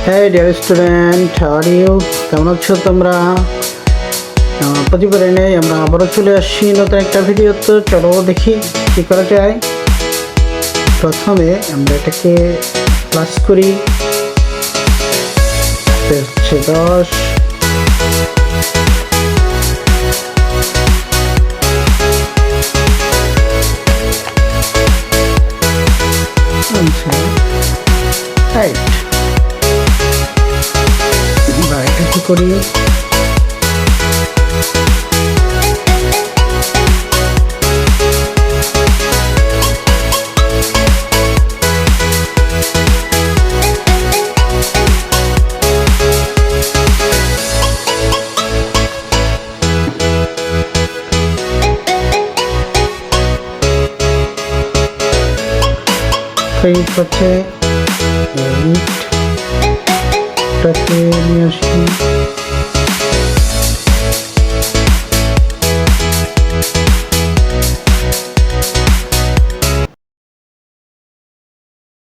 হ্যাঁ dear student, how are you? কেমন আছো তোমরা? প্রতিবারে নেই আমরা আবারও চলে আসছি নতুন একটা ভিডিও। তো চলো দেখি কী করা যায়। প্রথমে আমরা এটাকে প্লাস করি, হচ্ছে 10। আচ্ছা 8। আমরা এটা কি করি, হচ্ছে